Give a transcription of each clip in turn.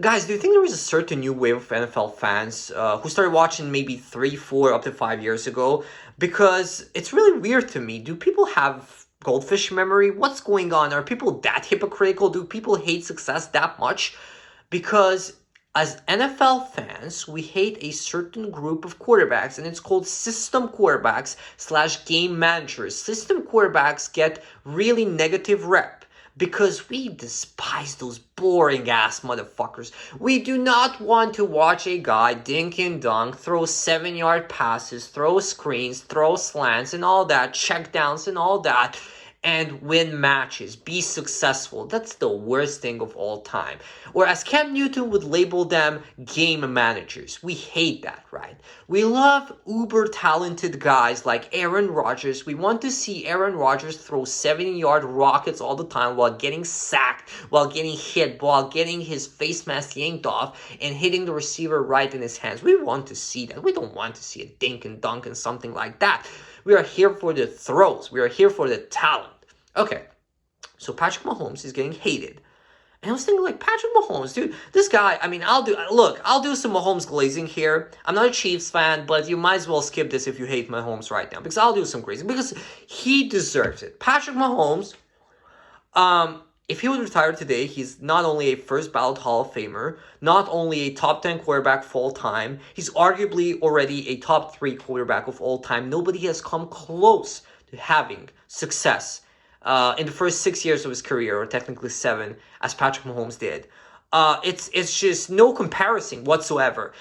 Guys, do you think there is a certain new wave of NFL fans who started watching maybe 3, 4, up to 5 years ago? Because it's really weird to me. Do people have goldfish memory? What's going on? Are people that hypocritical? Do people hate success that much? Because as NFL fans, we hate a certain group of quarterbacks, and it's called system quarterbacks slash game managers. System quarterbacks get really negative rep because we despise those boring ass motherfuckers. We do not want to watch a guy dink and dunk, throw 7-yard passes, throw screens, throw slants and all that, check downs and all that, and win matches, be successful. That's the worst thing of all time. Or as Cam Newton would label them, game managers. We hate that, right? We love uber talented guys like Aaron Rodgers. We want to see Aaron Rodgers throw 70-yard rockets all the time while getting sacked, while getting hit, while getting his face mask yanked off and hitting the receiver right in his hands. We want to see that. We don't want to see a dink and dunk and something like that. We are here for the throws. We are here for the talent. Okay, so Patrick Mahomes is getting hated. And I was thinking, like, Patrick Mahomes, dude, this guy, I mean, I'll do some Mahomes glazing here. I'm not a Chiefs fan, but you might as well skip this if you hate Mahomes right now, because I'll do some glazing, because he deserves it. Patrick Mahomes, if he would retire today, he's not only a first ballot Hall of Famer, not only a top 10 quarterback of all time, he's arguably already a top 3 quarterback of all time. Nobody has come close to having success in the first 6 years of his career, or technically 7, as Patrick Mahomes did. It's just no comparison whatsoever.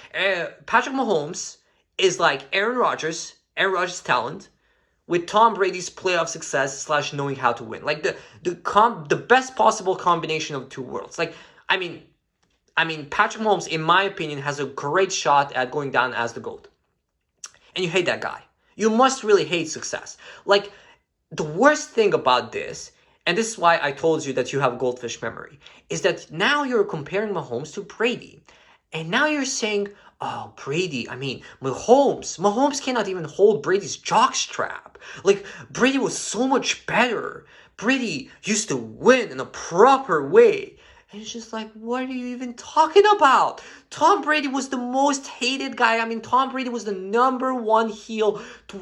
Patrick Mahomes is like Aaron Rodgers' talent, with Tom Brady's playoff success slash knowing how to win. Like the best possible combination of two worlds. Like, I mean, Patrick Mahomes, in my opinion, has a great shot at going down as the GOAT. And you hate that guy. You must really hate success. Like, the worst thing about this, and this is why I told you that you have goldfish memory, is that now you're comparing Mahomes to Brady. And now you're saying, oh, Brady, Mahomes cannot even hold Brady's jockstrap. Like, Brady was so much better. Brady used to win in a proper way. And it's just like, what are you even talking about? Tom Brady was the most hated guy. I mean, Tom Brady was the #1 heel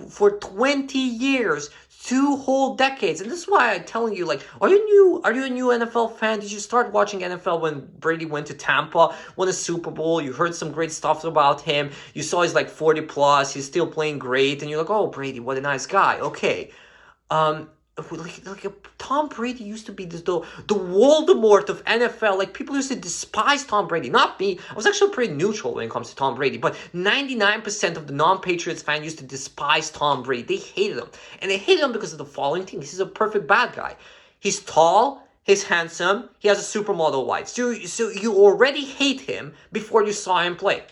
for 20 years, 2 whole decades. And this is why I'm telling you, like, are you a new NFL fan? Did you start watching NFL when Brady went to Tampa, won a Super Bowl? You heard some great stuff about him. You saw he's like 40 plus, he's still playing great, and you're like, oh, Brady, what a nice guy. Okay. Tom Brady used to be the Voldemort of NFL. Like, people used to despise Tom Brady. Not me. I was actually pretty neutral when it comes to Tom Brady. But 99% of the non-Patriots fans used to despise Tom Brady. They hated him. And they hated him because of the following thing. He's a perfect bad guy. He's tall. He's handsome. He has a supermodel wife. So you already hate him before you saw him play.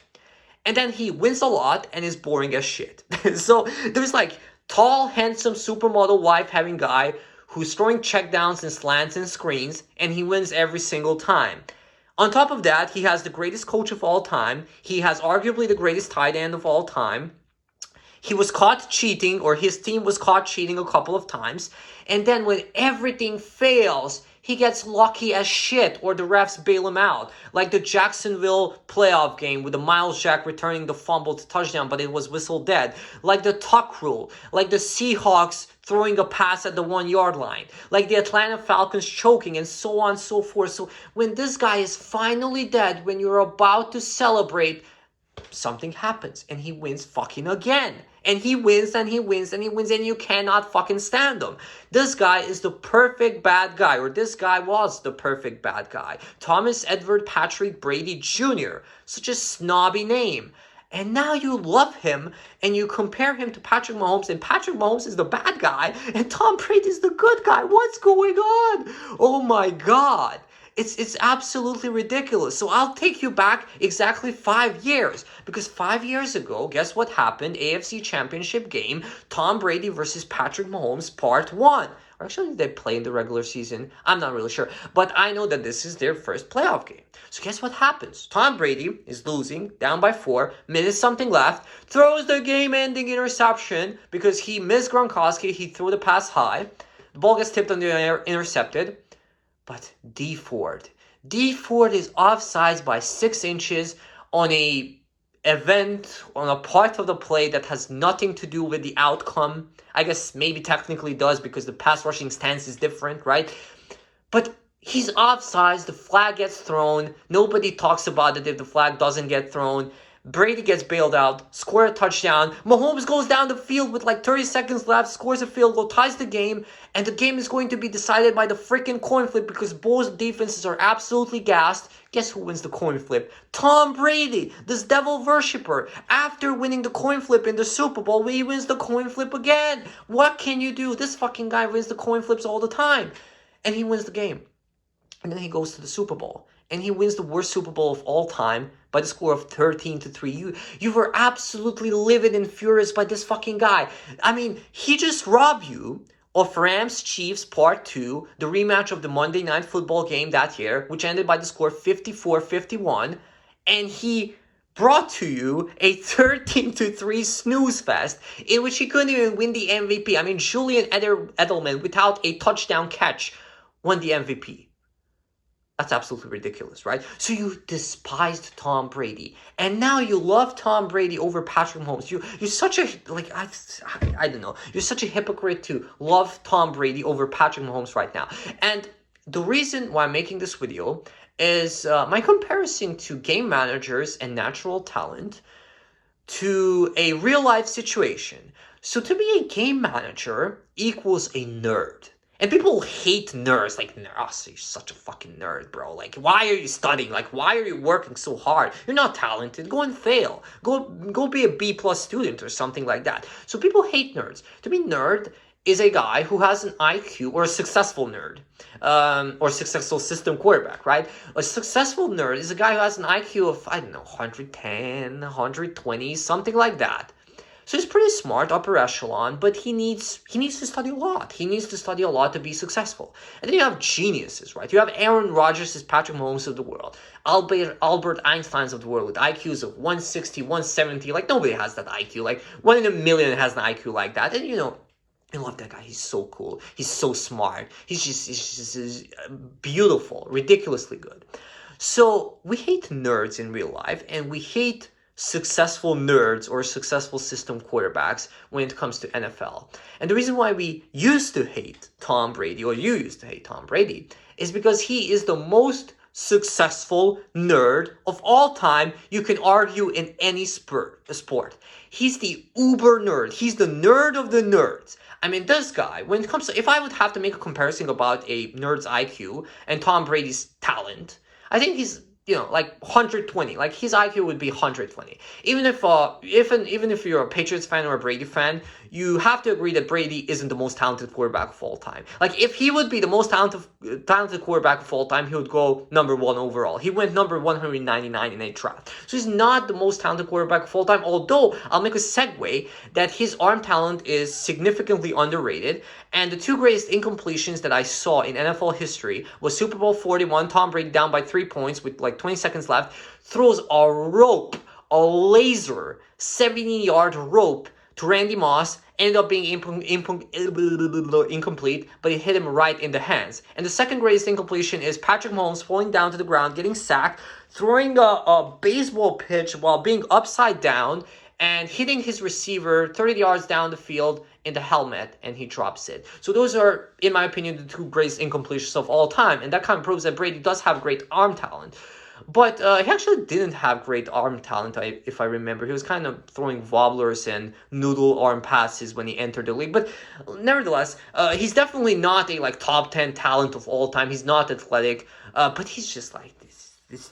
And then he wins a lot and is boring as shit. So there's like tall, handsome, supermodel wife having guy who's throwing checkdowns and slants and screens, and he wins every single time. On top of that, he has the greatest coach of all time. He has arguably the greatest tight end of all time. He was caught cheating, or his team was caught cheating a couple of times. And then when everything fails, he gets lucky as shit, or the refs bail him out. Like the Jacksonville playoff game with the Miles Jack returning the fumble to touchdown, but it was whistled dead. Like the tuck rule. Like the Seahawks throwing a pass at the 1-yard line. Like the Atlanta Falcons choking, and so on and so forth. So when this guy is finally dead, when you're about to celebrate, something happens and he wins fucking again. And he wins and he wins and he wins, and you cannot fucking stand him. This guy is the perfect bad guy, or this guy was the perfect bad guy. Thomas Edward Patrick Brady Jr. Such a snobby name. And now you love him and you compare him to Patrick Mahomes, and Patrick Mahomes is the bad guy and Tom Brady is the good guy. What's going on? Oh my God. It's absolutely ridiculous. So I'll take you back exactly 5 years. Because 5 years ago, guess what happened? AFC Championship game, Tom Brady versus Patrick Mahomes, part 1. Or actually, did they play in the regular season? I'm not really sure. But I know that this is their first playoff game. So guess what happens? Tom Brady is losing, down by 4, minutes something left, throws the game-ending interception because he missed Gronkowski. He threw the pass high. The ball gets tipped on the air, intercepted. But D Ford, D Ford is offsides by 6 inches on a event, on a part of the play that has nothing to do with the outcome. I guess maybe technically does because the pass rushing stance is different, right? But he's offsides, the flag gets thrown, nobody talks about it if the flag doesn't get thrown. Brady gets bailed out, score a touchdown. Mahomes goes down the field with like 30 seconds left, scores a field goal, ties the game, and the game is going to be decided by the freaking coin flip because both defenses are absolutely gassed. Guess who wins the coin flip? Tom Brady, this devil worshipper. After winning the coin flip in the Super Bowl, he wins the coin flip again. What can you do? This fucking guy wins the coin flips all the time. And he wins the game. And then he goes to the Super Bowl. And he wins the worst Super Bowl of all time by the score of 13-3. You were absolutely livid and furious by this fucking guy. I mean, he just robbed you of Rams Chiefs Part 2, the rematch of the Monday Night Football game that year, which ended by the score 54-51. And he brought to you a 13-3 snooze fest in which he couldn't even win the MVP. I mean, Julian Edelman, without a touchdown catch, won the MVP. That's absolutely ridiculous, right? So you despised Tom Brady, and now you love Tom Brady over Patrick Mahomes. You're such a, like, I don't know. You're such a hypocrite to love Tom Brady over Patrick Mahomes right now. And the reason why I'm making this video is my comparison to game managers and natural talent to a real-life situation. So to be a game manager equals a nerd. And people hate nerds, like, oh, you're such a fucking nerd, bro. Like, why are you studying? Like, why are you working so hard? You're not talented. Go and fail. Go be a B+ student or something like that. So people hate nerds. To be nerd is a guy who has an IQ, or a successful nerd, or successful system quarterback, right? A successful nerd is a guy who has an IQ of, I don't know, 110, 120, something like that. So he's pretty smart, upper echelon, but he needs to study a lot. He needs to study a lot to be successful. And then you have geniuses, right? You have Aaron Rodgers, Patrick Mahomes of the world, Albert Einsteins of the world with IQs of 160, 170. Like, nobody has that IQ. Like, 1 in a million has an IQ like that. And, you know, I love that guy. He's so cool. He's so smart. He's just beautiful, ridiculously good. So we hate nerds in real life, and we hate successful nerds or successful system quarterbacks when it comes to NFL. And the reason why we used to hate Tom Brady, or you used to hate Tom Brady, is because he is the most successful nerd of all time, you can argue, in any sport. He's the uber nerd. He's the nerd of the nerds. I mean, this guy, when it comes to, if I would have to make a comparison about a nerd's IQ and Tom Brady's talent, I think he's, you know, like 120. Like, his IQ would be 120. Even if you're a Patriots fan or a Brady fan, you have to agree that Brady isn't the most talented quarterback of all time. Like, if he would be the most talented quarterback of all time, he would go number 1 overall. He went number 199 in a draft. So he's not the most talented quarterback of all time, although I'll make a segue that his arm talent is significantly underrated. And the 2 greatest incompletions that I saw in NFL history was Super Bowl 41, Tom Brady down by 3 points with like 20 seconds left, throws a rope, a laser, 70-yard rope to Randy Moss, ended up being incomplete, but it hit him right in the hands. And the second greatest incompletion is Patrick Mahomes falling down to the ground, getting sacked, throwing a baseball pitch while being upside down, and hitting his receiver 30 yards down the field in the helmet, and he drops it. So those are, in my opinion, the 2 greatest incompletions of all time, and that kind of proves that Brady does have great arm talent. But he actually didn't have great arm talent, if I remember. He was kind of throwing wobblers and noodle arm passes when he entered the league. But nevertheless, he's definitely not a like top 10 talent of all time. He's not athletic, but he's just like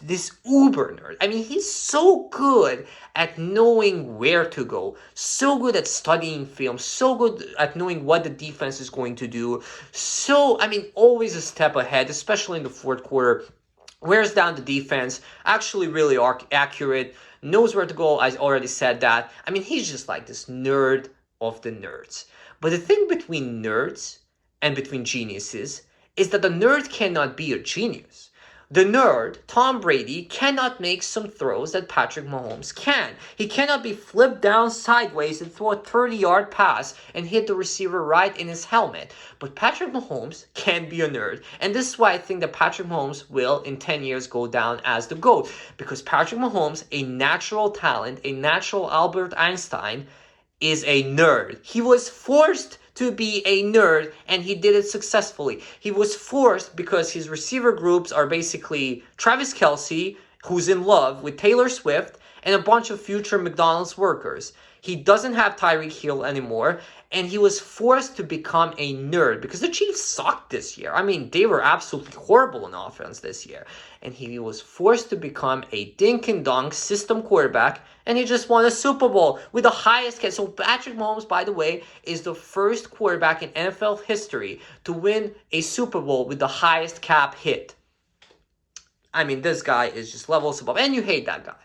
this uber nerd. I mean, he's so good at knowing where to go, so good at studying film, so good at knowing what the defense is going to do. So, I mean, always a step ahead, especially in the fourth quarter. Wears down the defense, actually really accurate, knows where to go, I already said that. I mean, he's just like this nerd of the nerds. But the thing between nerds and between geniuses is that the nerd cannot be a genius. The nerd, Tom Brady, cannot make some throws that Patrick Mahomes can. He cannot be flipped down sideways and throw a 30-yard pass and hit the receiver right in his helmet. But Patrick Mahomes can be a nerd. And this is why I think that Patrick Mahomes will, in 10 years, go down as the GOAT. Because Patrick Mahomes, a natural talent, a natural Albert Einstein, is a nerd. He was forced to be a nerd, and he did it successfully. He was forced because his receiver groups are basically Travis Kelce, who's in love with Taylor Swift, and a bunch of future McDonald's workers. He doesn't have Tyreek Hill anymore, and he was forced to become a nerd because the Chiefs sucked this year. I mean, they were absolutely horrible in offense this year. And he was forced to become a dink and dunk system quarterback, and he just won a Super Bowl with the highest cap. So Patrick Mahomes, by the way, is the first quarterback in NFL history to win a Super Bowl with the highest cap hit. I mean, this guy is just levels above, and you hate that guy.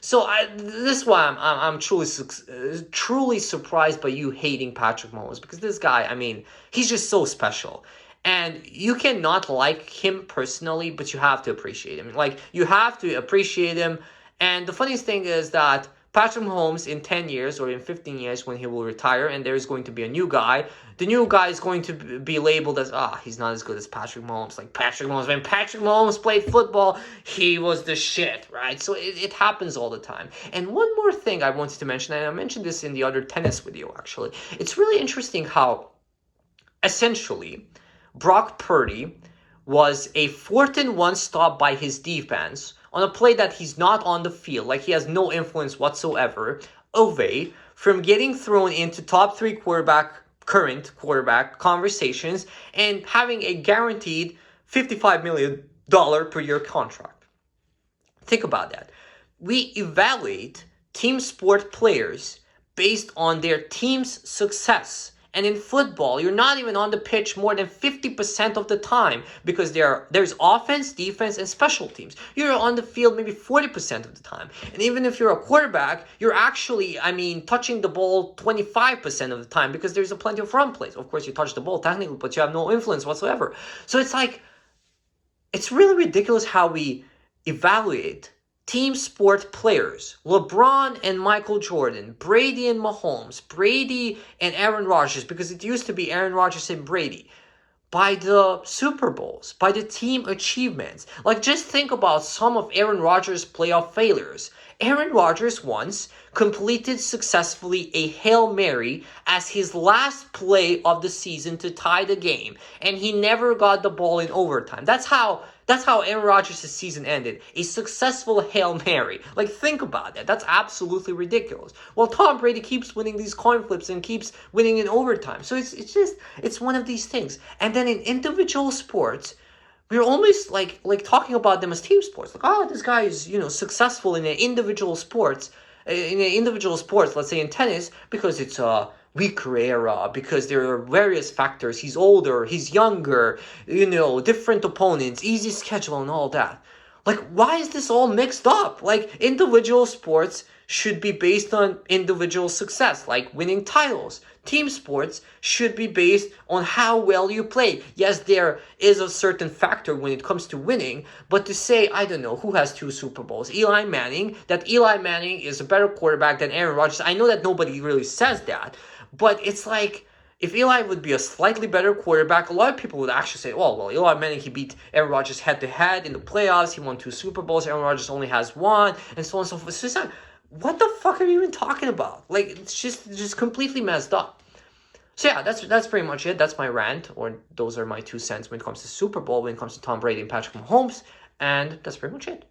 So this is why I'm truly surprised by you hating Patrick Mahomes, because this guy, I mean, he's just so special. And you cannot like him personally, but you have to appreciate him. Like, you have to appreciate him. And the funniest thing is that Patrick Mahomes in 10 years or in 15 years when he will retire and there's going to be a new guy, the new guy is going to be labeled as, he's not as good as Patrick Mahomes. Like Patrick Mahomes, when Patrick Mahomes played football, he was the shit, right? So it happens all the time. And one more thing I wanted to mention, and I mentioned this in the other tennis video actually, it's really interesting how essentially Brock Purdy was a 4th-and-1 stop by his defense on a play that he's not on the field, like he has no influence whatsoever, away from getting thrown into top 3 current quarterback conversations and having a guaranteed $55 million per year contract. Think about that. We evaluate team sport players based on their team's success. And in football, you're not even on the pitch more than 50% of the time because there's offense, defense, and special teams. You're on the field maybe 40% of the time. And even if you're a quarterback, you're actually, touching the ball 25% of the time because there's plenty of run plays. Of course, you touch the ball technically, but you have no influence whatsoever. So it's really ridiculous how we evaluate team sport players, LeBron and Michael Jordan, Brady and Mahomes, Brady and Aaron Rodgers, because it used to be Aaron Rodgers and Brady, by the Super Bowls, by the team achievements. Like, just think about some of Aaron Rodgers' playoff failures. Aaron Rodgers once completed successfully a Hail Mary as his last play of the season to tie the game, and he never got the ball in overtime. That's how Aaron Rodgers' season ended. A successful Hail Mary. Like, think about that. That's absolutely ridiculous. Well, Tom Brady keeps winning these coin flips and keeps winning in overtime. So it's one of these things. And then in individual sports, we're almost like talking about them as team sports. Like, this guy is, successful in an individual sports. Let's say in tennis, because it's a weaker era, because there are various factors. He's older, he's younger, different opponents, easy schedule and all that. Like, why is this all mixed up? Like, individual sports should be based on individual success, like winning titles. Team sports should be based on how well you play. Yes, there is a certain factor when it comes to winning, but to say, I don't know, who has 2 Super Bowls? Eli Manning, that Eli Manning is a better quarterback than Aaron Rodgers. I know that nobody really says that, but it's like, if Eli would be a slightly better quarterback, a lot of people would actually say, well, Eli Manning, he beat Aaron Rodgers head-to-head in the playoffs. He won 2 Super Bowls. Aaron Rodgers only has 1, and so on and so forth. So it's like, what the fuck are you even talking about? Like, it's just completely messed up. So yeah, that's pretty much it. That's my rant, or those are my 2 cents when it comes to Super Bowl, when it comes to Tom Brady and Patrick Mahomes, and that's pretty much it.